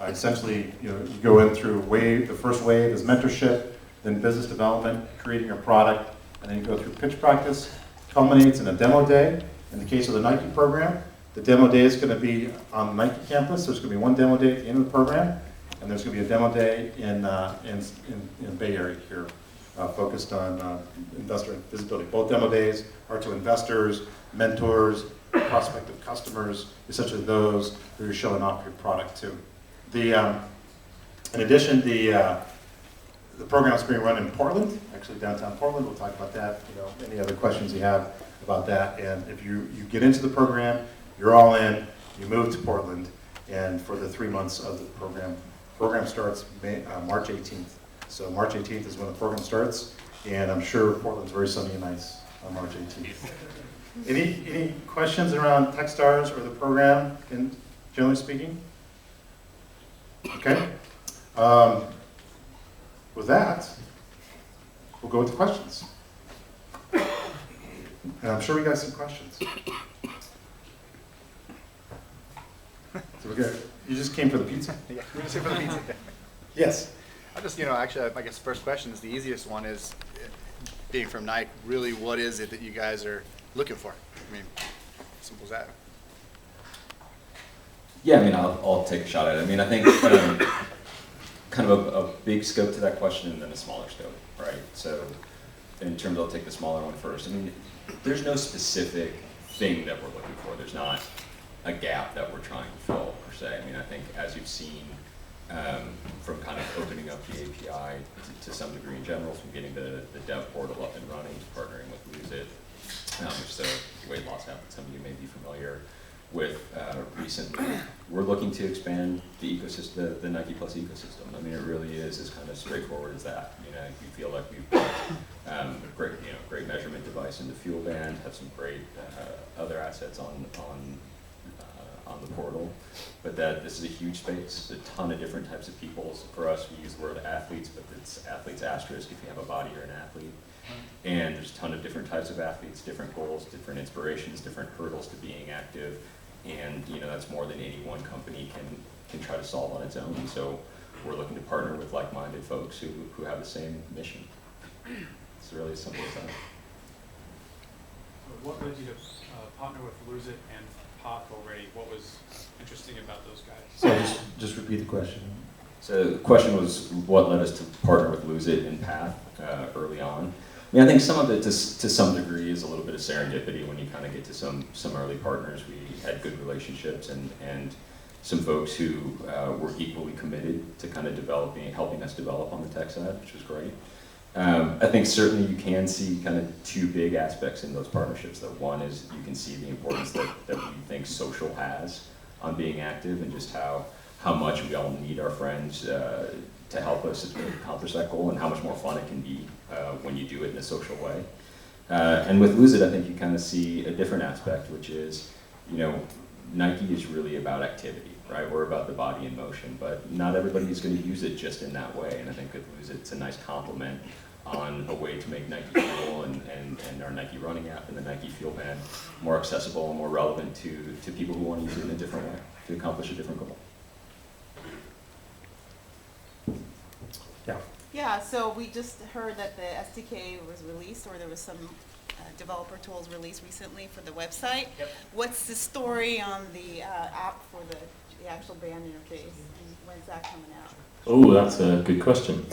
Essentially, you go in through the first wave is mentorship, then business development, creating your product, and then you go through pitch practice, culminates in a demo day. In the case of the Nike program, the demo day is going to be on the Nike campus. There's going to be one demo day at the end of the program, and there's going to be a demo day in Bay Area here, focused on investor visibility. Both demo days are to investors, mentors, prospective customers, essentially those who you're showing off your product to. In addition, the program is being run in Portland, actually downtown Portland. We'll talk about that. Any other questions you have about that. And if you get into the program, you're all in, you move to Portland, and for the 3 months of the program starts March 18th. So March 18th is when the program starts, and I'm sure Portland's very sunny and nice on March 18th. Any questions around Techstars or the program, generally speaking? Okay. With that, we'll go with the questions. And I'm sure we got some questions. So we're good. You just came for the pizza? Yeah, we just came for the pizza. Yes. I just, actually, I guess the first question is the easiest one is, being from Nike, really what is it that you guys are looking for? I mean, simple as that. Yeah, I'll take a shot at it. I think kind of a big scope to that question and then a smaller scope, right? So in terms, I'll take the smaller one first. There's no specific thing that we're looking for. There's not a gap that we're trying to fill, per se. I think as you've seen from kind of opening up the API to some degree in general, from getting the dev portal up and running, to partnering with Lose It, which is a weight loss app that some of you may be familiar with recently. We're looking to expand the ecosystem, the Nike Plus ecosystem. It really is as kind of straightforward as that. We feel like we've got a great measurement device in the fuel band, have some great other assets on the portal, but that this is a huge space. There's a ton of different types of people. So for us, we use the word athletes, but it's athletes asterisk if you have a body or an athlete. And there's a ton of different types of athletes, different goals, different inspirations, different hurdles to being active. And that's more than any one company can try to solve on its own. So we're looking to partner with like-minded folks who have the same mission. It's really as simple as that. What led you to partner with Lose It and Park already? What was interesting about those guys? So just repeat the question. So the question was, what led us to partner with Lose It and Path early on? I think some of it, to some degree, is a little bit of serendipity when you kind of get to some early partners. We had good relationships and some folks who were equally committed to kind of helping us develop on the tech side, which was great. I think certainly you can see kind of two big aspects in those partnerships. That one is you can see the importance that we think social has on being active, and just how much we all need our friends to help us accomplish that goal, and how much more fun it can be when you do it in a social way. And with Lose It, I think you kind of see a different aspect, which is, Nike is really about activity, right? We're about the body in motion, but not everybody is going to use it just in that way. And I think with Lose It, it's a nice complement on a way to make Nike Fuel and our Nike running app and the Nike Fuel Band more accessible and more relevant to people who want to use it in a different way to accomplish a different goal. Yeah. Yeah, so we just heard that the SDK was released, or there was some developer tools released recently for the website. Yep. What's the story on the app for the actual band interface, and when's that coming out? Oh, that's a good question.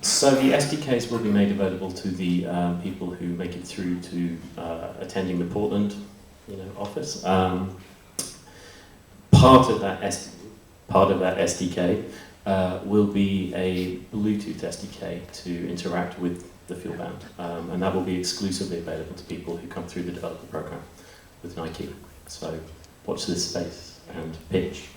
So the SDKs will be made available to the people who make it through to attending the Portland, office. Part of that SDK will be a Bluetooth SDK to interact with the Fuel Band, and that will be exclusively available to people who come through the developer program with Nike. So watch this space and pitch.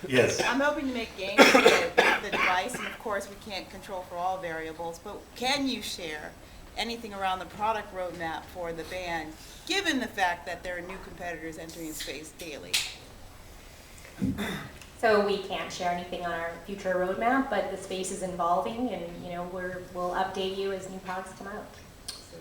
Yes. I'm hoping to make gains with the device, and of course we can't control for all variables, but can you share anything around the product roadmap for the band, given the fact that there are new competitors entering the space daily? So we can't share anything on our future roadmap, but the space is evolving, and we'll update you as new products come out.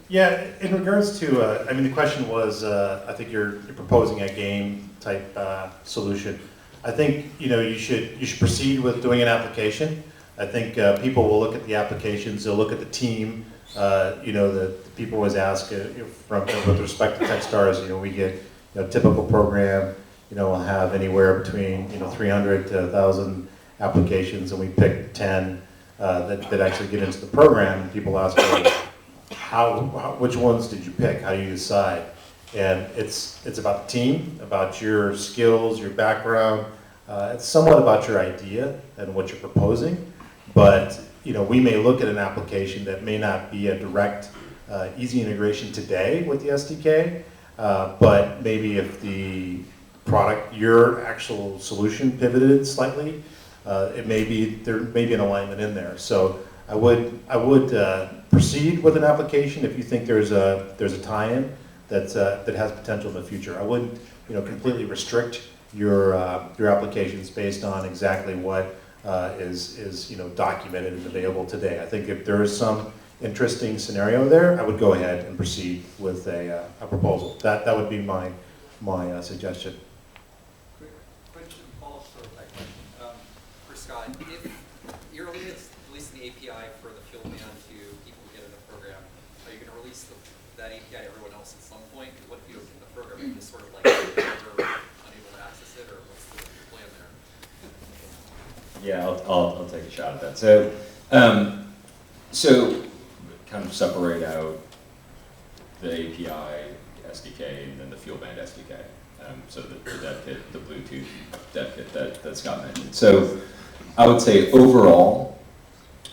Yeah, in regards to, the question was, I think you're proposing a game type solution. I think, you should proceed with doing an application. I think people will look at the applications, they'll look at the team. The people always ask with respect to Techstars, we get typical program, we'll have anywhere between 300 to 1,000 applications, and we pick 10 that actually get into the program. And people ask, well, which ones did you pick? How do you decide? And it's about the team, about your skills, your background. It's somewhat about your idea and what you're proposing. But we may look at an application that may not be a direct, easy integration today with the SDK, but maybe if the product, your actual solution pivoted slightly, there may be an alignment in there. So I would proceed with an application if you think there's a tie-in that has potential in the future. I wouldn't completely restrict your applications based on exactly what is documented and available today. I think if there is some interesting scenario there, I would go ahead and proceed with a proposal. That would be my suggestion. Quick question, follow-up sort of that question. For Scott, if you're releasing the API for the field man to people who get in the program, are you going to release that API to everyone else at some point? What if you open the program and just sort of like you're unable to access it, or what's the plan there? Yeah, I'll take a shot at that. So kind of separate out the API SDK and then the field band SDK. So the dev kit, the Bluetooth dev kit that Scott mentioned. So I would say overall,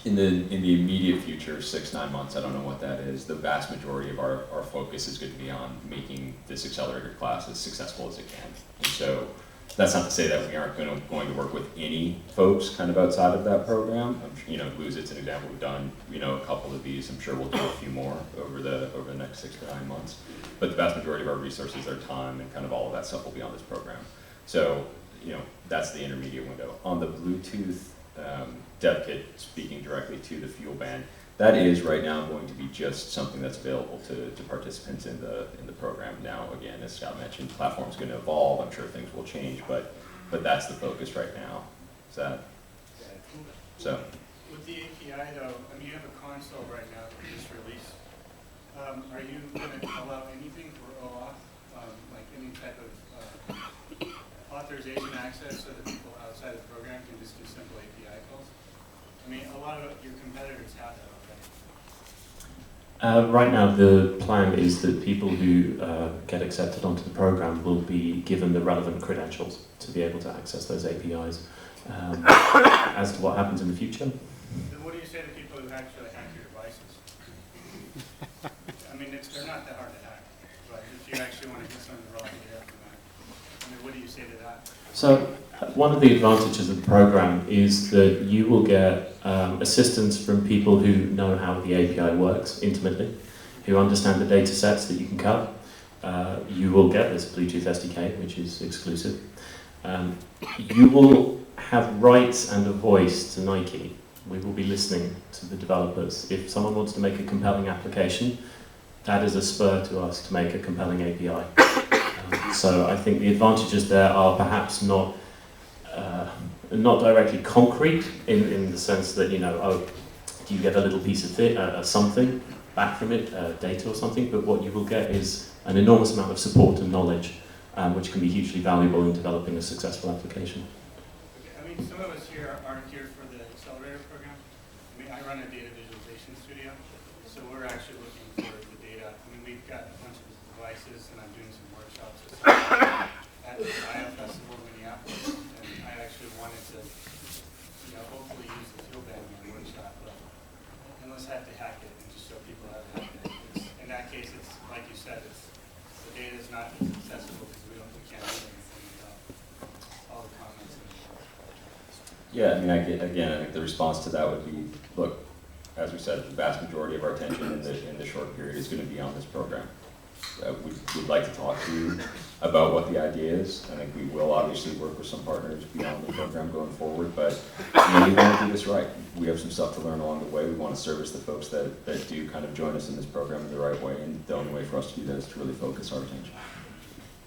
in the immediate future, 6-9 months, I don't know what that is, the vast majority of our focus is going to be on making this accelerator class as successful as it can. And so that's not to say that we aren't going to work with any folks kind of outside of that program. Lose It's an example. We've done a couple of these. I'm sure we'll do a few more over the next 6 to 9 months. But the vast majority of our resources, our time, and kind of all of that stuff will be on this program. So that's the intermediate window. On the Bluetooth dev kit, speaking directly to the fuel band, that is right now going to be just something that's available to participants in the program. Now, again, as Scott mentioned, the platform's going to evolve. I'm sure things will change, but that's the focus right now. Is that so? With the API, though, you have a console right now that you just released. Are you going to allow anything for OAuth, like any type of authorization access so that people outside the program can just do simple API calls? A lot of your competitors have that already. Right now, the plan is that people who get accepted onto the program will be given the relevant credentials to be able to access those APIs. As to what happens in the future? Then what do you say to people who actually hack your devices? They're not that hard to hack, but if you actually want to get some of the raw data from that, what do you say to that? So one of the advantages of the program is that you will get assistance from people who know how the API works intimately, who understand the data sets that you can cut. You will get this Bluetooth SDK, which is exclusive. You will have rights and a voice to Nike. We will be listening to the developers. If someone wants to make a compelling application, that is a spur to us to make a compelling API. So I think the advantages there are perhaps not directly concrete in the sense that, do you get a little piece of something back from it, data or something, but what you will get is an enormous amount of support and knowledge, which can be hugely valuable in developing a successful application. Okay. Some of us here aren't here for the Accelerator program. I run a data visualization studio, so we're actually looking for the data. We've got a bunch of devices, and I'm doing some workshops at the IO Festival in Minneapolis, and I actually wanted to, hopefully use the field band in my workshop, but unless I have to hack it and just show people how to hack it. In that case, it's like you said, the data is not as accessible because we can't do anything without all the comments. Yeah, I think the response to that would be, look, as we said, the vast majority of our attention in the short period is going to be on this program. We'd like to talk to you about what the idea is. I think we will obviously work with some partners beyond the program going forward, but we want to do this right. We have some stuff to learn along the way. We want to service the folks that do kind of join us in this program in the right way, and the only way for us to do that is to really focus our attention.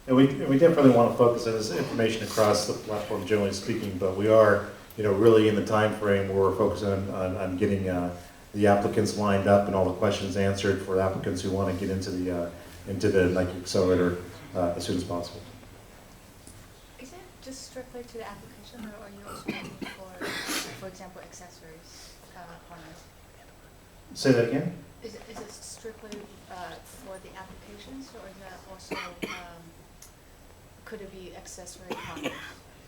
And we definitely want to focus on this information across the platform, generally speaking, but we are, really in the time frame where we're focusing on getting the applicants lined up and all the questions answered for applicants who want to get into the Nike Accelerator as soon as possible. Is it just strictly to the application, or are you also looking for example, accessories partners? Say that again? Is it strictly for the applications, or is that also could it be accessory partners?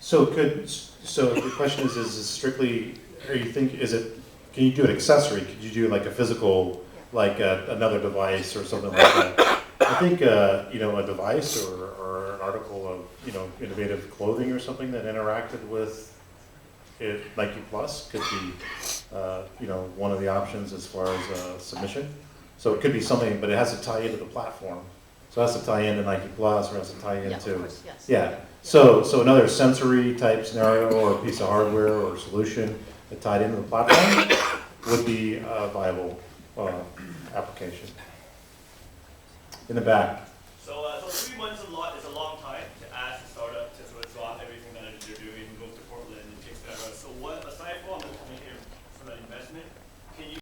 So the question is it strictly, can you do an accessory? Could you do like a physical, like another device or something like that? I think, a device or an article of, innovative clothing or something that interacted with Nike Plus could be, one of the options as far as submission. So it could be something, but it has to tie into the platform. So it has to tie into Nike Plus, or it has to tie Yeah, into, of course, yes. yeah. So another sensory type scenario or piece of hardware or solution that tied into the platform would be a viable application. In the back.